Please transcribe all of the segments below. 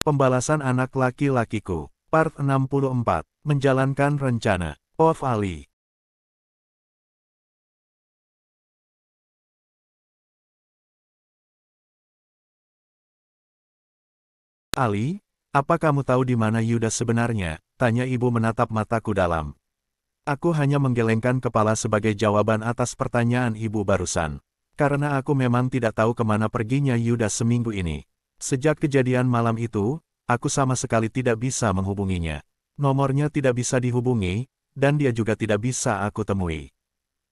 Pembalasan anak laki-lakiku. Part 64. Menjalankan rencana. Of Ali. Ali, apa kamu tahu di mana Yuda sebenarnya? Tanya ibu menatap mataku dalam. Aku hanya menggelengkan kepala sebagai jawaban atas pertanyaan ibu barusan. Karena aku memang tidak tahu kemana perginya Yuda seminggu ini. Sejak kejadian malam itu, aku sama sekali tidak bisa menghubunginya. Nomornya tidak bisa dihubungi, dan dia juga tidak bisa aku temui.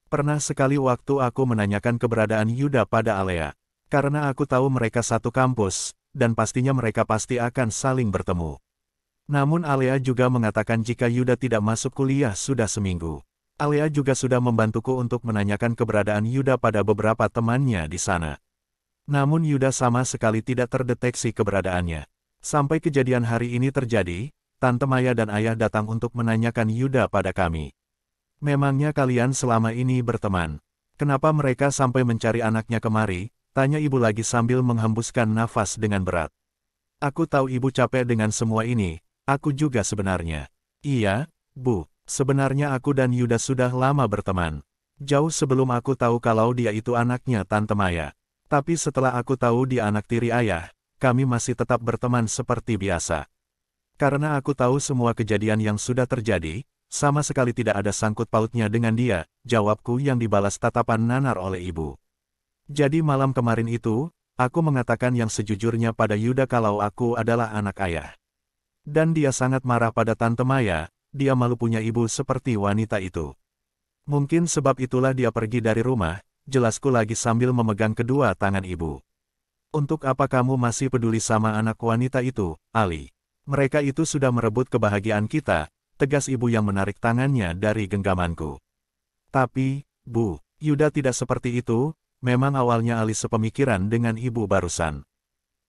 Pernah sekali waktu aku menanyakan keberadaan Yuda pada Alea. Karena aku tahu mereka satu kampus, dan pastinya mereka pasti akan saling bertemu. Namun Alea juga mengatakan jika Yuda tidak masuk kuliah sudah seminggu. Alea juga sudah membantuku untuk menanyakan keberadaan Yuda pada beberapa temannya di sana. Namun Yuda sama sekali tidak terdeteksi keberadaannya. Sampai kejadian hari ini terjadi, Tante Maya dan Ayah datang untuk menanyakan Yuda pada kami. Memangnya kalian selama ini berteman? Kenapa mereka sampai mencari anaknya kemari? Tanya ibu lagi sambil menghembuskan nafas dengan berat. Aku tahu ibu capek dengan semua ini, aku juga sebenarnya. Iya, Bu, sebenarnya aku dan Yuda sudah lama berteman. Jauh sebelum aku tahu kalau dia itu anaknya Tante Maya. Tapi setelah aku tahu dia anak tiri Ayah, kami masih tetap berteman seperti biasa. Karena aku tahu semua kejadian yang sudah terjadi, sama sekali tidak ada sangkut pautnya dengan dia, jawabku yang dibalas tatapan nanar oleh ibu. Jadi malam kemarin itu, aku mengatakan yang sejujurnya pada Yuda kalau aku adalah anak Ayah. Dan dia sangat marah pada Tante Maya, dia malu punya ibu seperti wanita itu. Mungkin sebab itulah dia pergi dari rumah, jelasku lagi sambil memegang kedua tangan ibu. Untuk apa kamu masih peduli sama anak wanita itu, Ali? Mereka itu sudah merebut kebahagiaan kita, tegas ibu yang menarik tangannya dari genggamanku. Tapi, Bu, Yuda tidak seperti itu, memang awalnya Ali sepemikiran dengan ibu barusan.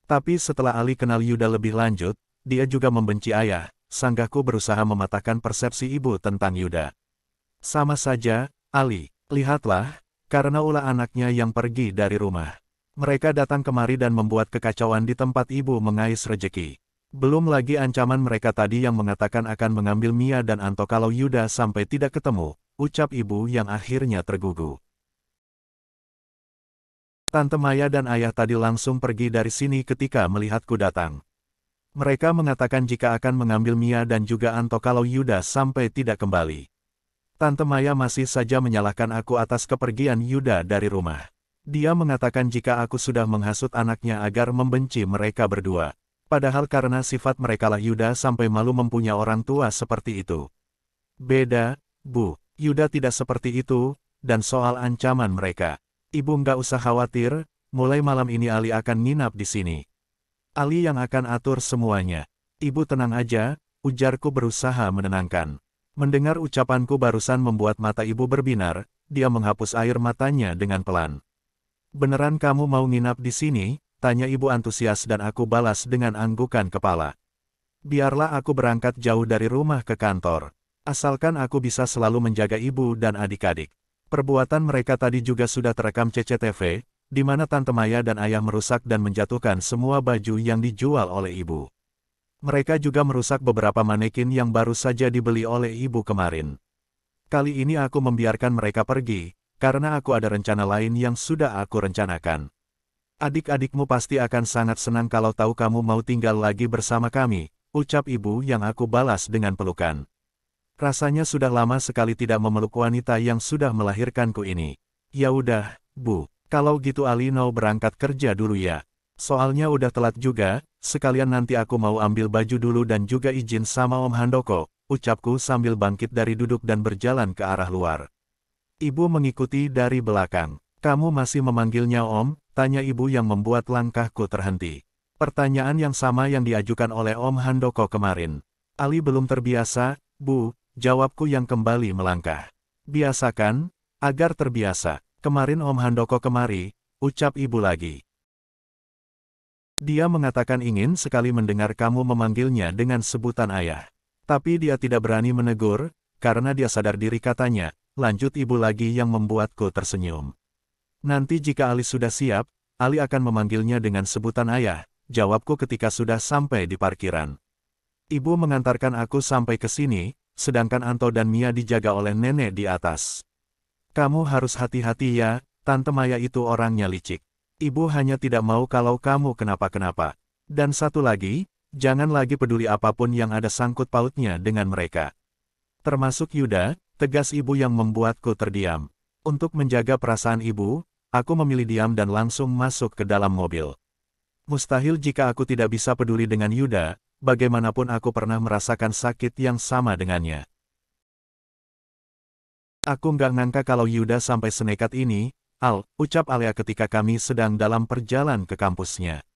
Tapi setelah Ali kenal Yuda lebih lanjut, dia juga membenci Ayah, sanggahku berusaha mematahkan persepsi ibu tentang Yuda. Sama saja, Ali, lihatlah, karena ulah anaknya yang pergi dari rumah. Mereka datang kemari dan membuat kekacauan di tempat ibu mengais rejeki. Belum lagi ancaman mereka tadi yang mengatakan akan mengambil Mia dan Anto kalau Yuda sampai tidak ketemu, ucap ibu yang akhirnya tergugu. Tante Maya dan Ayah tadi langsung pergi dari sini ketika melihatku datang. Mereka mengatakan jika akan mengambil Mia dan juga Anto kalau Yuda sampai tidak kembali. Tante Maya masih saja menyalahkan aku atas kepergian Yuda dari rumah. Dia mengatakan jika aku sudah menghasut anaknya agar membenci mereka berdua. Padahal karena sifat merekalah Yuda sampai malu mempunyai orang tua seperti itu. Beda, Bu, Yuda tidak seperti itu, dan soal ancaman mereka. Ibu nggak usah khawatir, mulai malam ini Ali akan nginap di sini. Ali yang akan atur semuanya. Ibu tenang aja, ujarku berusaha menenangkan. Mendengar ucapanku barusan membuat mata ibu berbinar, dia menghapus air matanya dengan pelan. Beneran kamu mau nginap di sini? Tanya ibu antusias dan aku balas dengan anggukan kepala. Biarlah aku berangkat jauh dari rumah ke kantor. Asalkan aku bisa selalu menjaga ibu dan adik-adik. Perbuatan mereka tadi juga sudah terekam CCTV, di mana Tante Maya dan Ayah merusak dan menjatuhkan semua baju yang dijual oleh ibu. Mereka juga merusak beberapa manekin yang baru saja dibeli oleh ibu kemarin. Kali ini aku membiarkan mereka pergi, karena aku ada rencana lain yang sudah aku rencanakan. Adik-adikmu pasti akan sangat senang kalau tahu kamu mau tinggal lagi bersama kami, ucap ibu yang aku balas dengan pelukan. Rasanya sudah lama sekali tidak memeluk wanita yang sudah melahirkanku ini. Ya udah, Bu, kalau gitu Alino berangkat kerja dulu ya. Soalnya udah telat juga, sekalian nanti aku mau ambil baju dulu dan juga izin sama Om Handoko, ucapku sambil bangkit dari duduk dan berjalan ke arah luar. Ibu mengikuti dari belakang. Kamu masih memanggilnya Om? Tanya ibu yang membuat langkahku terhenti. Pertanyaan yang sama yang diajukan oleh Om Handoko kemarin. Ali belum terbiasa, Bu, jawabku yang kembali melangkah. Biasakan, agar terbiasa. Kemarin Om Handoko kemari, ucap ibu lagi. Dia mengatakan ingin sekali mendengar kamu memanggilnya dengan sebutan ayah. Tapi dia tidak berani menegur, karena dia sadar diri katanya, lanjut ibu lagi yang membuatku tersenyum. Nanti jika Ali sudah siap, Ali akan memanggilnya dengan sebutan ayah, jawabku ketika sudah sampai di parkiran. Ibu mengantarkan aku sampai ke sini, sedangkan Anto dan Mia dijaga oleh nenek di atas. Kamu harus hati-hati ya, Tante Maya itu orangnya licik. Ibu hanya tidak mau kalau kamu kenapa-kenapa. Dan satu lagi, jangan lagi peduli apapun yang ada sangkut pautnya dengan mereka. Termasuk Yuda, tegas ibu yang membuatku terdiam. Untuk menjaga perasaan ibu, aku memilih diam dan langsung masuk ke dalam mobil. Mustahil jika aku tidak bisa peduli dengan Yuda, bagaimanapun aku pernah merasakan sakit yang sama dengannya. Aku nggak nyangka kalau Yuda sampai senekat ini, Al, ucap Alia ketika kami sedang dalam perjalanan ke kampusnya.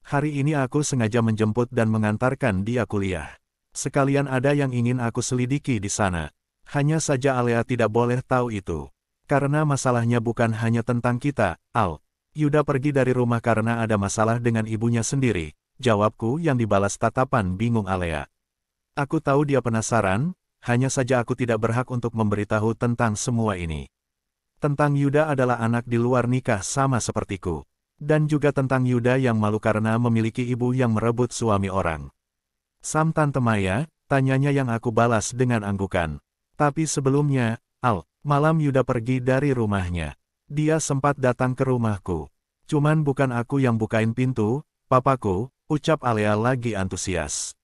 Hari ini aku sengaja menjemput dan mengantarkan dia kuliah. Sekalian ada yang ingin aku selidiki di sana. Hanya saja Alia tidak boleh tahu itu. Karena masalahnya bukan hanya tentang kita, Al. Yuda pergi dari rumah karena ada masalah dengan ibunya sendiri, jawabku yang dibalas tatapan bingung Alia. Aku tahu dia penasaran, hanya saja aku tidak berhak untuk memberitahu tentang semua ini. Tentang Yuda adalah anak di luar nikah sama sepertiku. Dan juga tentang Yuda yang malu karena memiliki ibu yang merebut suami orang. Sam Tante Maya, tanyanya yang aku balas dengan anggukan. Tapi sebelumnya, Al, malam Yuda pergi dari rumahnya. Dia sempat datang ke rumahku. Cuman bukan aku yang bukain pintu, papaku, ucap Alia lagi antusias.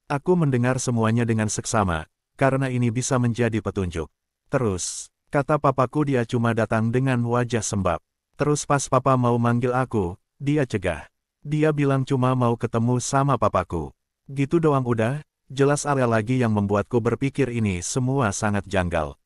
Aku mendengar semuanya dengan seksama, karena ini bisa menjadi petunjuk. Terus, kata papaku dia cuma datang dengan wajah sembab. Terus pas papa mau manggil aku, dia cegah. Dia bilang cuma mau ketemu sama papaku. Gitu doang udah, jelas Alia lagi yang membuatku berpikir ini semua sangat janggal.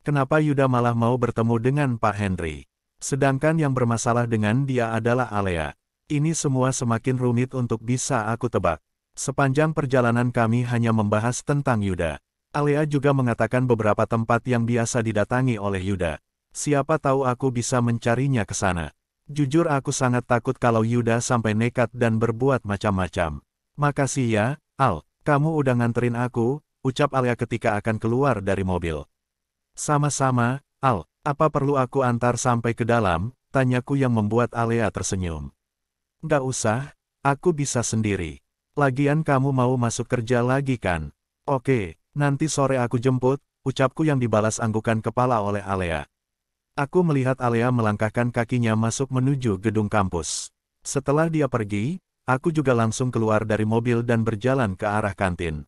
Kenapa Yuda malah mau bertemu dengan Pak Henry? Sedangkan yang bermasalah dengan dia adalah Alia. Ini semua semakin rumit untuk bisa aku tebak. Sepanjang perjalanan kami hanya membahas tentang Yuda. Alia juga mengatakan beberapa tempat yang biasa didatangi oleh Yuda. Siapa tahu aku bisa mencarinya ke sana. Jujur aku sangat takut kalau Yuda sampai nekat dan berbuat macam-macam. Makasih ya, Al, kamu udah nganterin aku, ucap Alia ketika akan keluar dari mobil. Sama-sama, Al, apa perlu aku antar sampai ke dalam, tanyaku yang membuat Alia tersenyum. Nggak usah, aku bisa sendiri. Lagian kamu mau masuk kerja lagi kan? Oke, nanti sore aku jemput, ucapku yang dibalas anggukan kepala oleh Alia. Aku melihat Alia melangkahkan kakinya masuk menuju gedung kampus. Setelah dia pergi, aku juga langsung keluar dari mobil dan berjalan ke arah kantin.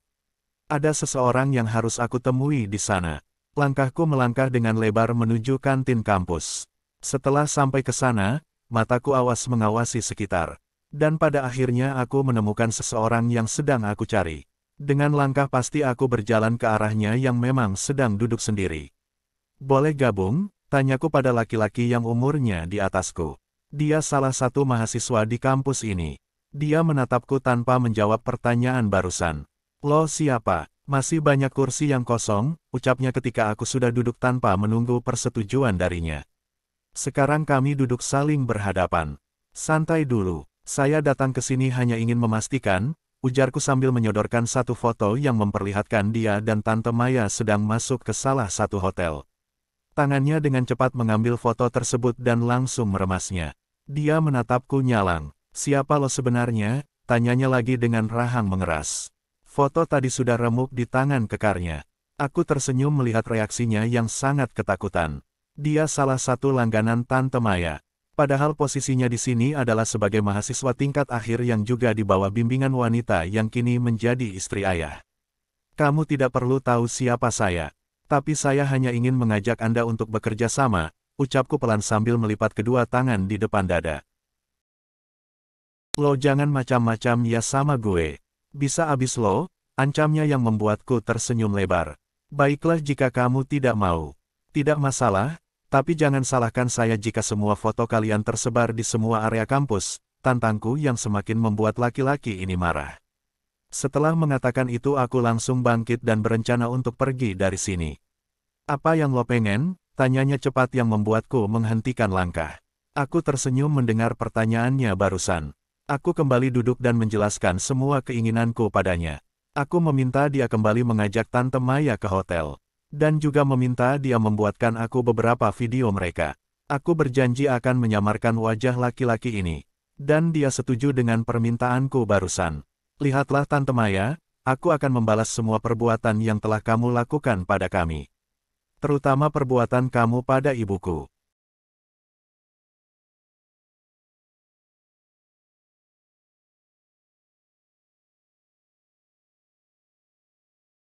Ada seseorang yang harus aku temui di sana. Langkahku melangkah dengan lebar menuju kantin kampus. Setelah sampai ke sana, mataku awas mengawasi sekitar. Dan pada akhirnya aku menemukan seseorang yang sedang aku cari. Dengan langkah pasti aku berjalan ke arahnya yang memang sedang duduk sendiri. Boleh gabung? Tanyaku pada laki-laki yang umurnya di atasku. Dia salah satu mahasiswa di kampus ini. Dia menatapku tanpa menjawab pertanyaan barusan. Lo siapa? Masih banyak kursi yang kosong, ucapnya ketika aku sudah duduk tanpa menunggu persetujuan darinya. Sekarang kami duduk saling berhadapan. Santai dulu, saya datang ke sini hanya ingin memastikan, ujarku sambil menyodorkan satu foto yang memperlihatkan dia dan Tante Maya sedang masuk ke salah satu hotel. Tangannya dengan cepat mengambil foto tersebut dan langsung meremasnya. Dia menatapku nyalang. Siapa lo sebenarnya? Tanyanya lagi dengan rahang mengeras. Foto tadi sudah remuk di tangan kekarnya. Aku tersenyum melihat reaksinya yang sangat ketakutan. Dia salah satu langganan Tante Maya. Padahal posisinya di sini adalah sebagai mahasiswa tingkat akhir yang juga di bawah bimbingan wanita yang kini menjadi istri ayah. Kamu tidak perlu tahu siapa saya. Tapi saya hanya ingin mengajak Anda untuk bekerja sama, ucapku pelan sambil melipat kedua tangan di depan dada. Lo jangan macam-macam ya sama gue. Bisa abis lo, ancamnya yang membuatku tersenyum lebar. Baiklah jika kamu tidak mau. Tidak masalah, tapi jangan salahkan saya jika semua foto kalian tersebar di semua area kampus, tantangku yang semakin membuat laki-laki ini marah. Setelah mengatakan itu aku langsung bangkit dan berencana untuk pergi dari sini. Apa yang lo pengen? Tanyanya cepat yang membuatku menghentikan langkah. Aku tersenyum mendengar pertanyaannya barusan. Aku kembali duduk dan menjelaskan semua keinginanku padanya. Aku meminta dia kembali mengajak Tante Maya ke hotel. Dan juga meminta dia membuatkan aku beberapa video mereka. Aku berjanji akan menyamarkan wajah laki-laki ini. Dan dia setuju dengan permintaanku barusan. Lihatlah Tante Maya, aku akan membalas semua perbuatan yang telah kamu lakukan pada kami. Terutama perbuatan kamu pada ibuku.